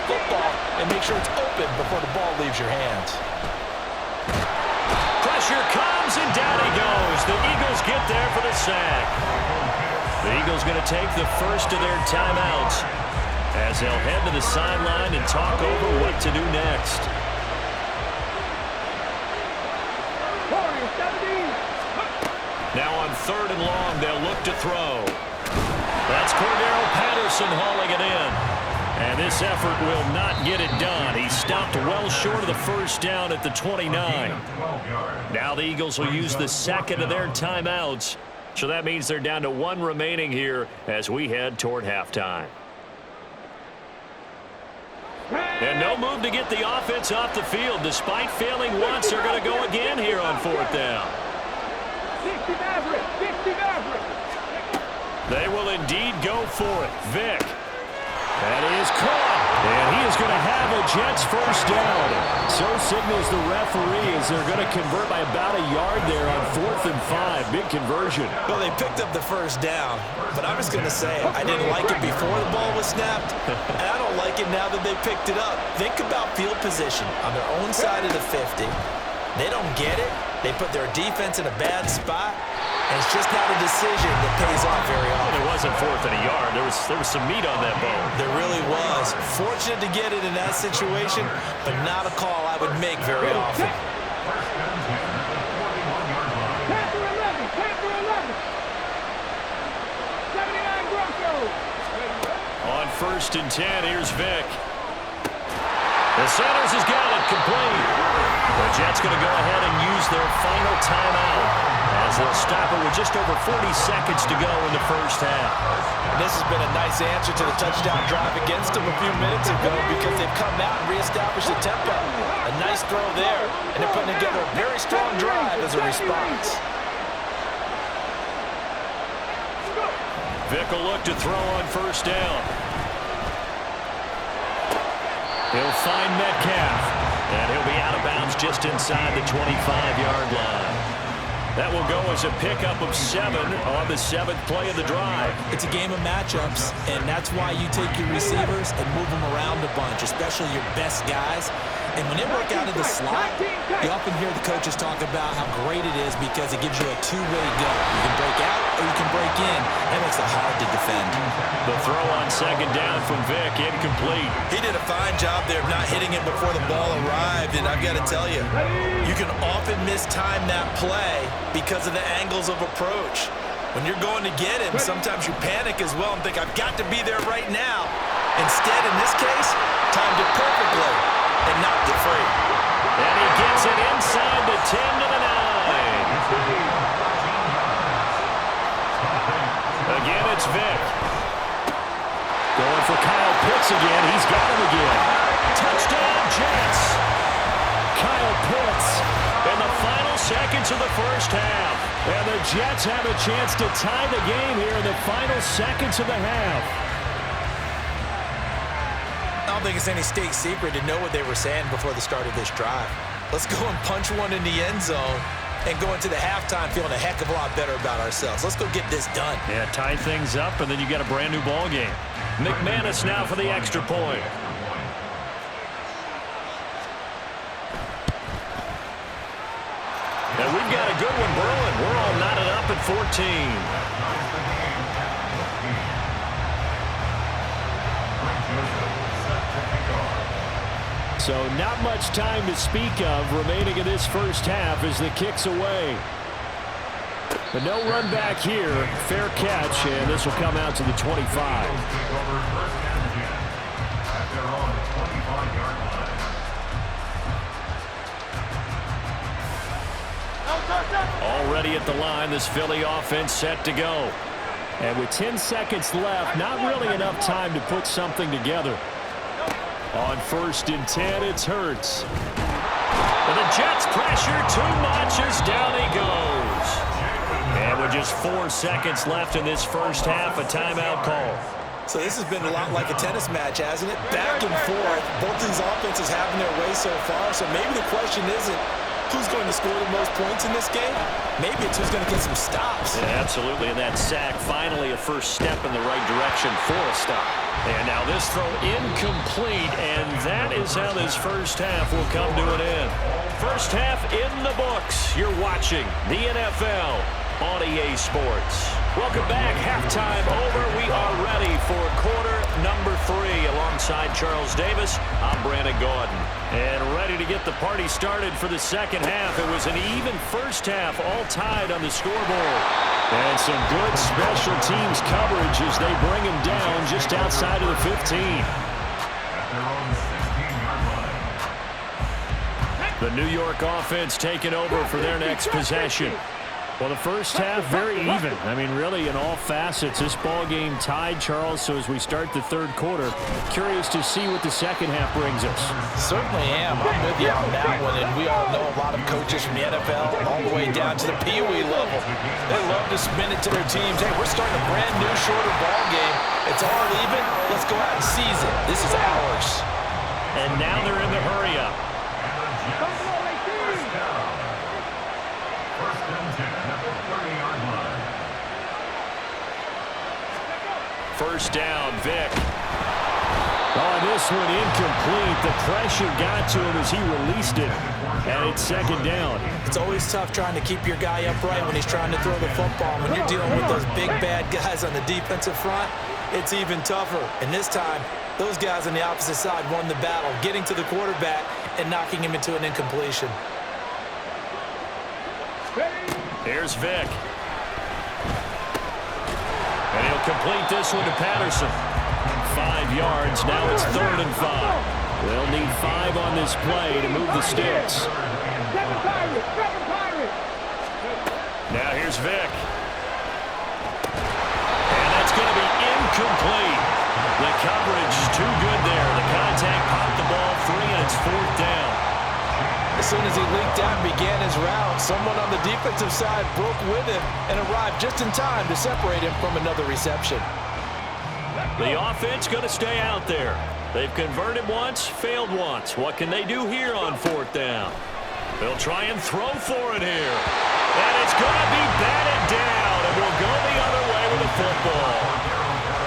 football and make sure it's open before the ball leaves your hands. Pressure comes, and down he goes. The Eagles get there for the sack. The Eagles going to take the first of their timeouts as they'll head to the sideline and talk over what to do next. Now on 3rd and long, they'll look to throw. That's Cordero Patterson hauling it in. And this effort will not get it done. He stopped well short of the first down at the 29. Now the Eagles will use the second of their timeouts. So that means they're down to 1 remaining here as we head toward halftime. And no move to get the offense off the field. Despite failing once, they're going to go again here on 4th down. They will indeed go for it. Vick. That is caught. And he is going to have a Jets first down. So signals the referee as they're going to convert by about a yard there on 4th and 5. Big conversion. Well, they picked up the first down, but I'm just going to say I didn't like it before the ball was snapped, and I don't like it now that they picked it up. Think about field position on their own side of the 50. They don't get it. They put their defense in a bad spot. And it's just not a decision that pays off very often. It wasn't 4th and a yard. There was some meat on that bone. There really was. Fortunate to get it in that situation, but not a call I would make very often. On 1st and 10, here's Vick. The Sanders has got it complete. The Jets going to go ahead and use their final timeout as they'll stop it with just over 40 seconds to go in the first half. And this has been a nice answer to the touchdown drive against them a few minutes ago because they've come out and reestablished the tempo. A nice throw there, and they're putting together a very strong drive as a response. Vick will look to throw on 1st down. He'll find Metcalf, and he'll be out of bounds just inside the 25-yard line. That will go as a pickup of 7 on the 7th play of the drive. It's a game of matchups, and that's why you take your receivers and move them around a bunch, especially your best guys. And when they work out of the slot, you often hear the coaches talk about how great it is because it gives you a two-way go. You can break out or you can break in. That makes it hard to defend. The throw on 2nd down from Vick, incomplete. He did a fine job there of not hitting it before the ball arrived, and I've got to tell you, you can often mistime that play because of the angles of approach. When you're going to get him, sometimes you panic as well and think, I've got to be there right now. Instead, in this case, timed it perfectly and knocked it free. And he gets it inside the 10 to the 9. Again, it's Vick. Going for Kyle Pitts again. He's got him again. Touchdown, Jets. Kyle Pitts in the final seconds of the first half. And the Jets have a chance to tie the game here in the final seconds of the half. I don't think it's any state secret to know what they were saying before the start of this drive. Let's go and punch one in the end zone and go into the halftime feeling a heck of a lot better about ourselves. Let's go get this done. Yeah, tie things up, and then you got a brand new ball game. McManus now for the extra point. And we've got a good one brewing. We're all knotted up at 14. So not much time to speak of remaining in this first half as the kick's away. But no run back here. Fair catch, and this will come out to the 25. Already at the line, this Philly offense set to go. And with 10 seconds left, not really enough time to put something together. On 1st and 10, it's Hurts. And the Jets pressure too much as down he goes. And with just 4 seconds left in this first half, a timeout call. So this has been a lot like a tennis match, hasn't it? Back and forth. Both these offenses having their way so far. So maybe the question isn't who's going to score the most points in this game. Maybe it's who's going to get some stops. Yeah, absolutely. And that sack, finally a first step in the right direction for a stop. And now this throw incomplete, and that is how this first half will come to an end. First half in the books. You're watching the NFL on EA Sports. Welcome back. Halftime over. We are ready for quarter number 3. Alongside Charles Davis, I'm Brandon Gaudin. And ready to get the party started for the second half. It was an even first half, all tied on the scoreboard. And some good special teams coverage as they bring him down just outside of the 15. The New York offense taking over for their next possession. Well, the first half, very even. I mean, really, in all facets, this ball game tied, Charles. So as we start the third quarter, curious to see what the second half brings us. Certainly am. I'm with you on that one. And we all know a lot of coaches from the NFL all the way down to the Pee Wee level. They love to spin it to their teams. Hey, we're starting a brand new, shorter ball game. It's all even. Let's go out and seize it. This is ours. And now they're in the hurry-up. First down, Vick. Oh, this one incomplete. The pressure got to him as he released it. And it's second down. It's always tough trying to keep your guy upright when he's trying to throw the football. When you're dealing with those big, bad guys on the defensive front, it's even tougher. And this time, those guys on the opposite side won the battle, getting to the quarterback and knocking him into an incompletion. Here's Vick. And he'll complete this one to Patterson. 5 yards. Now it's 3rd and 5. They'll need 5 on this play to move the sticks. Now here's Vick. And that's going to be incomplete. The coverage too good there. The contact popped the ball free, and it's 4th down. As soon as he leaked out and began his route, someone on the defensive side broke with him and arrived just in time to separate him from another reception. The offense going to stay out there. They've converted once, failed once. What can they do here on 4th down? They'll try and throw for it here. And it's going to be batted down, and we'll go the other way with the football.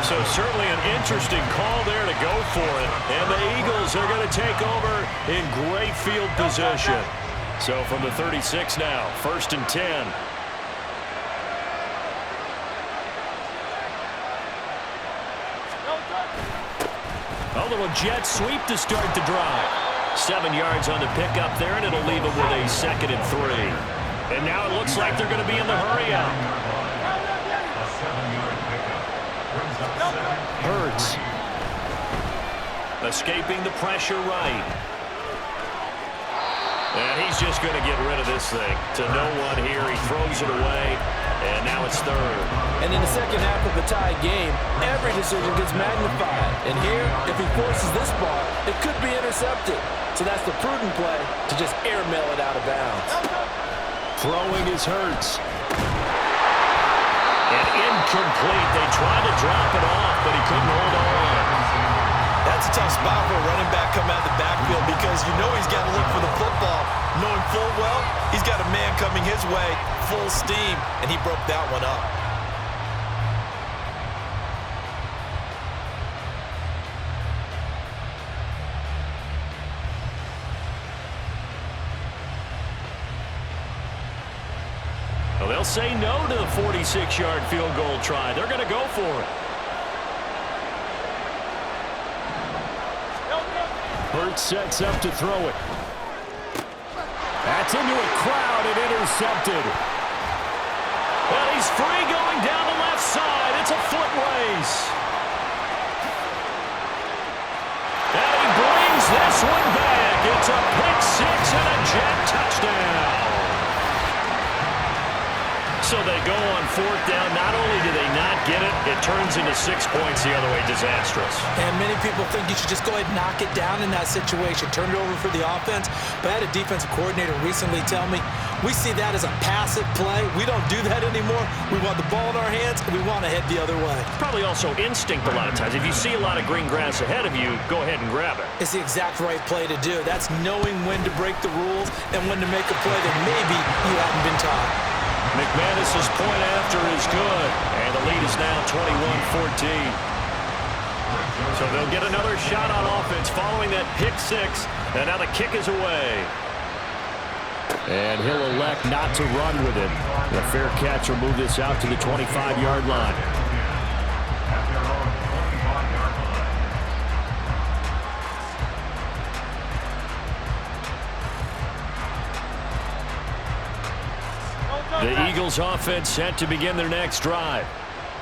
So certainly an interesting call there to go for it. And the Eagles are going to take over in great field position. So from the 36 now, 1st and 10. A little jet sweep to start the drive. 7 yards on the pickup there, and it'll leave them with a 2nd and 3. And now it looks like they're going to be in the hurry-up. Hurts. Escaping the pressure right. And he's just going to get rid of this thing. To no one here. He throws it away. And now it's 3rd. And in the second half of a tied game, every decision gets magnified. And here, if he forces this ball, it could be intercepted. So that's the prudent play to just airmail it out of bounds. Throwing is Hurts. And incomplete. They tried to drop it off, but he couldn't hold on. That's a tough spot for a running back coming out of the backfield because you know he's got to look for the football, knowing full well he's got a man coming his way, full steam, and he broke that one up. Well, they'll say no to the 46-yard field goal try. They're going to go for it. Hurts sets up to throw it. That's into a crowd and intercepted. Well, he's free going down the left side. It's a foot race. And he brings this one back. It's a pick six and a jet touchdown. So they go on 4th down. Not only do they not get it, it turns into 6 points the other way. Disastrous. And many people think you should just go ahead and knock it down in that situation. Turn it over for the offense. But I had a defensive coordinator recently tell me, we see that as a passive play. We don't do that anymore. We want the ball in our hands, and we want to head the other way. Probably also instinct a lot of times. If you see a lot of green grass ahead of you, go ahead and grab it. It's the exact right play to do. That's knowing when to break the rules and when to make a play that maybe you haven't been taught. McManus's point after is good, and the lead is now 21-14. So they'll get another shot on offense following that pick six. And now the kick is away. And he'll elect not to run with it. The fair catch will move this out to the 25-yard line. The Eagles offense set to begin their next drive.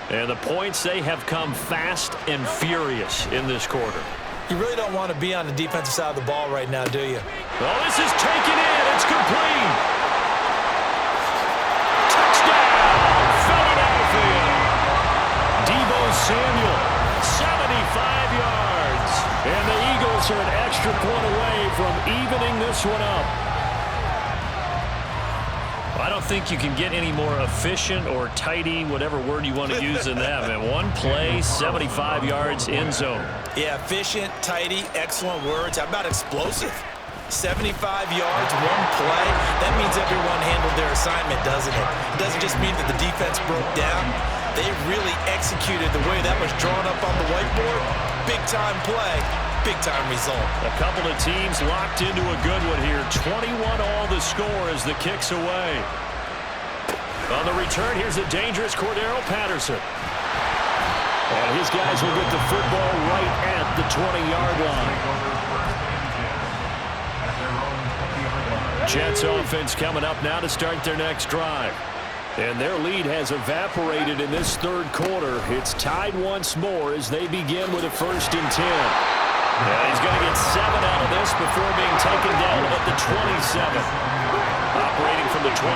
And the points, they have come fast and furious in this quarter. You really don't want to be on the defensive side of the ball right now, do you? Well, this is taken in. It's complete. Touchdown, Philadelphia. Deebo Samuel, 75 yards. And the Eagles are an extra point away from evening this one up. I don't think you can get any more efficient or tidy, whatever word you want to use in that. Man, one play, 75 yards, end zone. Yeah, efficient, tidy, excellent words. How about explosive? 75 yards, one play. That means everyone handled their assignment, doesn't it? It doesn't just mean that the defense broke down. They really executed the way that was drawn up on the whiteboard. Big-time play, big-time result. A couple of teams locked into a good one here. 21 all the score as the kick's away. On the return, here's a dangerous Cordero Patterson. And his guys will get the football right at the 20-yard line. Jets offense coming up now to start their next drive. And their lead has evaporated in this third quarter. It's tied once more as they begin with a 1st and 10. And he's going to get 7 out of this before being taken down at the 27. Operating from the 27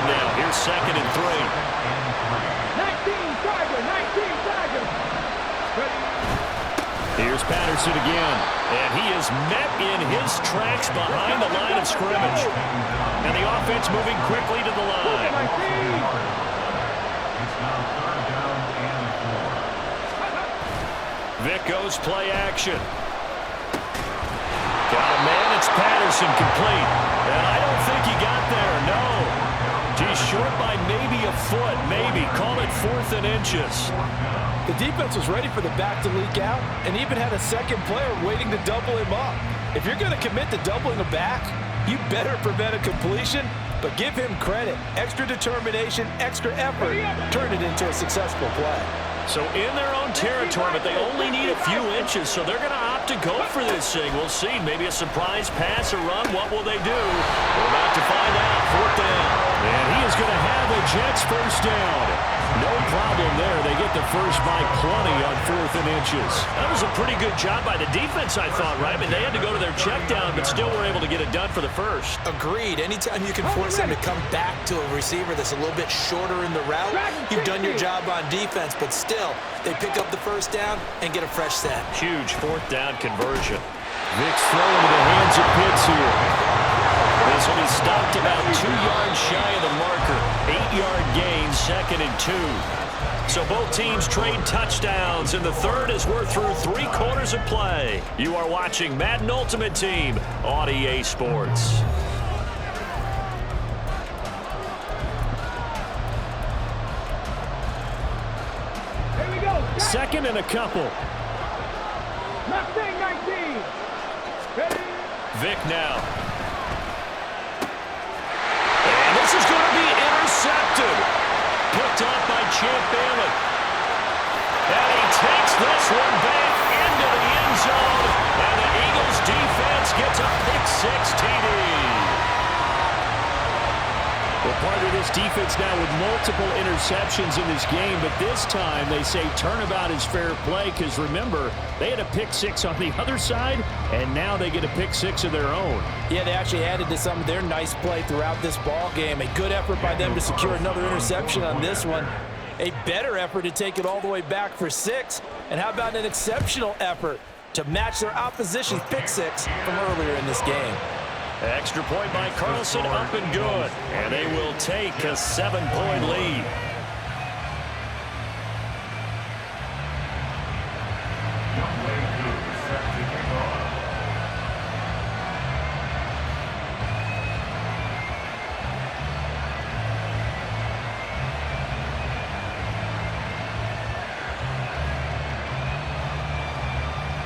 now. Here's 2nd and 3. 19 Tiger. Here's Patterson again. And he is met in his tracks behind the line of scrimmage. And the offense moving quickly to the line. Vic goes play action. Got a man, it's Patterson, complete. And I don't think he got there, no. He's short by maybe a foot, maybe. Call it 4th and inches. The defense was ready for the back to leak out and even had a second player waiting to double him up. If you're going to commit to doubling a back, you better prevent a completion, but give him credit. Extra determination, extra effort, turned it into a successful play. So in their own territory, but they only need a few inches, so they're going to opt to go for this thing. We'll see. Maybe a surprise pass or run. What will they do? We're about to find out. 4th down. And he is going to have the Jets 1st down. No problem there. They get the first by plenty on 4th and inches. That was a pretty good job by the defense, I thought, right? I mean, they had to go to their check down, but still were able to get it done for the first. Agreed. Anytime you can force them to come back to a receiver that's a little bit shorter in the route, you've done your job on defense, but still, they pick up the 1st down and get a fresh set. Huge 4th down conversion. Vic's throwing to the hands of Pitts here. This will be stopped about 2 yards shy of the marker. 8-yard gain, 2nd and 2. So both teams trade touchdowns, and the third as we're through 3 quarters of play. You are watching Madden Ultimate Team on EA Sports. Here we go. 2nd and a couple. Mustang 19. Ready? Vic now. And this is going to be intercepted. Picked up by Champ Bailey. And he takes this one back into the end zone. And the Eagles defense gets a pick-6 TD. Well, part of this defense now with multiple interceptions in this game, but this time they say turnabout is fair play because, remember, they had a pick-6 on the other side, and now they get a pick-6 of their own. Yeah, they actually added to some of their nice play throughout this ball game. A good effort by them to secure another interception on this one. A better effort to take it all the way back for 6. And how about an exceptional effort to match their opposition's pick-6 from earlier in this game? Extra point by Carlson, up and good. And they will take a 7-point lead.